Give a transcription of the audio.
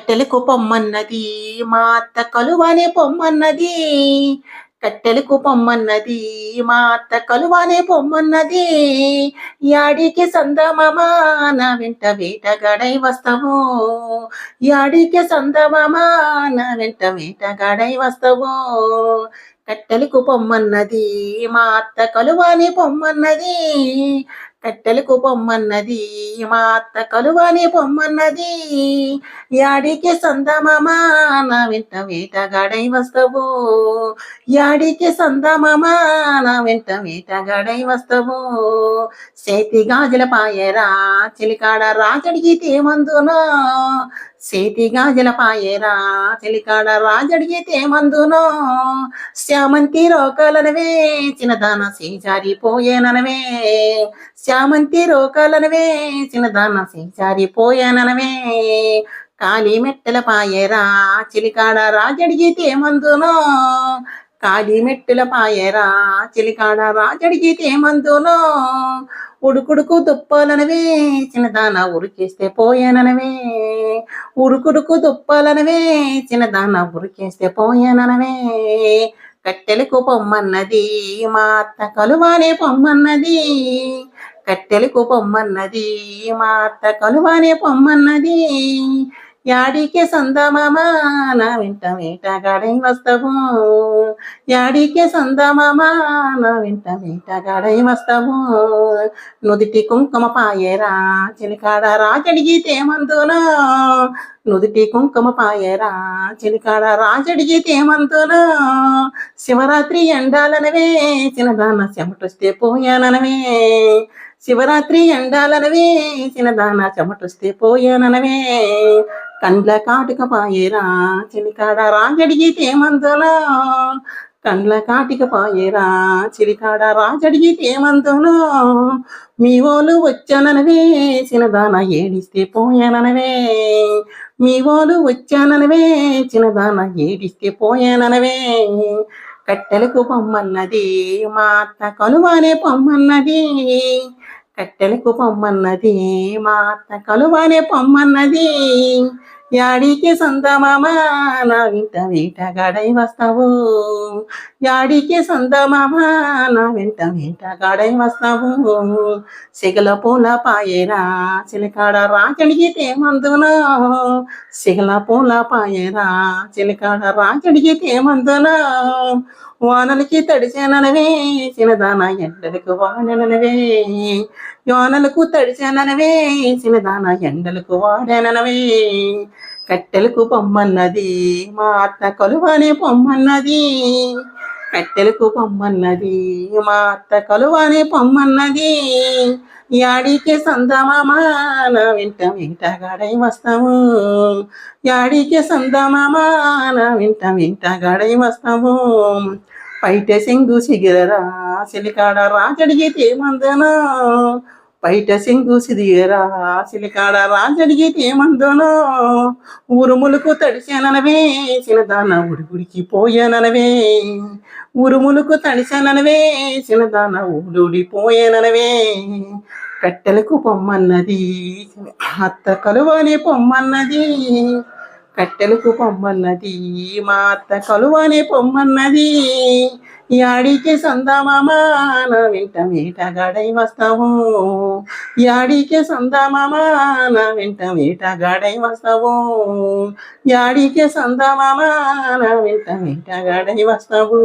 కట్టెలకు పొమ్మన్నది మా అత్త కలువనే పొమ్మన్నది. కట్టెలకు పొమ్మన్నది మా అత్త కలువనే పొమ్మన్నది. యాడికి సందమామ నా వెంట వేటగాడై వస్తావు. యాడికి సందమామ నా వెంట వేటగాడై వస్తావు. కట్టెలకు పొమ్మన్నది మా అత్త కలువని పొమ్మన్నది. కట్టెలకు పొమ్మన్నది మా అత్త కలువని పొమ్మన్నది. యాడికి సందమామ నా వెంట వేటగాడై వస్తావు. యాడికి సందమామ నా వెంట వేటగాడై వస్తావు. చేతి గాజుల పాయరా చిలికాడ రాజడిగితే మందునో. చేతి గాజుల పాయరా చిలికాడ రాజడిగితే మందునో. శ్యామంతి రోకాలనవే చిన్నదాన సీజారిపోయేననవే. శ్యామంతి రోకాలనవే చిన్నదాన సీజారిపోయేననవే. కాలి మెట్టెల పాయరా చిలికాడ రాజడిగితే మందునో. కాలి మెట్టుల పాయరా చిలికాడ రాజడిగితే మందునో. ఉడుకుడుకు దుప్పాలనవే చిన్నదాన ఉరికేస్తే పోయాననవే. ఉడుకుడుకు దుప్పాలనవే చిన్నదాన ఉరికేస్తే పోయాననవే. కట్టెలకు పొమ్మన్నది మా అత్త కలువనే పొమ్మన్నది. కట్టెలకు పొమ్మన్నది మా అత్త కలువనే పొమ్మన్నది. యాడికి సందమామ నా వెంట వేటగాడై వస్తావు. యాడికి సందమామ నా వెంట వేటగాడై వస్తావు. నుదిటి కుంకుమ పాయరా చిలికాడ రాజడిగితే మందునో. నుదిటి కుంకుమ పాయరా చిలికాడ రాజడిగితే మందునో. శివరాత్రి ఎండాలనవే చిన్నదాన చెమటొస్తే పోయాననవే. శివరాత్రి ఎండాలనవే చిన్నదాన చెమటొస్తే పోయాననవే. కండ్ల కాటుక పాయరా చిలికాడ రాజడిగితే మందునో. కండ్ల కాటిక పాయరా చిలికాడ రాజడిగితే మందునో. మీ ఓలు వచ్చాననవే చిన్నదాన ఏడిస్తే పోయాననవే. మీ ఓలు వచ్చాననవే చిన్నదాన ఏడిస్తే పోయాననవే. కట్టెలకు పొమ్మన్నది మా అత్త కలువనే పొమ్మన్నది. కట్టెలకు పొమ్మన్నది మా అత్త కలువనే పొమ్మన్నది. యాడికి సందమామ నా వెంట వేటగాడై వస్తావు. యాడికి సందమామ నా వెంట వేటగాడై వస్తావు. సిగల పూల పాయరా చిలికాడ రాజడిగితే మందునో. సిగల పూల పాయరా చిలికాడ రాజడిగితే మందునో. వానలకి తడిచాననవే చిన్నదాన ఎండలకు వాడననవే. వానలకు తడిచాననవే చిన్నదాన ఎండలకు వాడననవే. కట్టెలకు పొమ్మన్నది మా అత్త కలువనే పొమ్మన్నది. కట్టెలకు పొమ్మన్నది మా అత్త కలువనే పొమ్మన్నది. యాడికి సందమామ నా వెంట వేటగాడై వస్తావు. యాడికి సందమామ నా వెంట వేటగాడై వస్తావు. పైట సెంగు సిగిరరా సిలికాడ రాజడిగితే మందునో. పైట సెంగు సిదిగరా సిలికాడ రాజడిగితే మందునో. ఉరుములకు తడిచాననవే చిన్నదాన ఉడికి పోయాననవే. ఉరుములకు తడిచాననవే చిన్నదాన ఊడిపోయాననవే. కట్టెలకు పొమ్మన్నది అత్త కలువనే పొమ్మన్నది. కట్టెలకు పొమ్మన్నది మా అత్త కలువనే పొమ్మన్నది. యాడికి సందమామ నా వెంట వేటగాడై వస్తావు. యాడికి సందమామ నా వెంట వేటగాడై వస్తావు. యాడికి సందమామ నా వెంట వేటగాడై వస్తావు.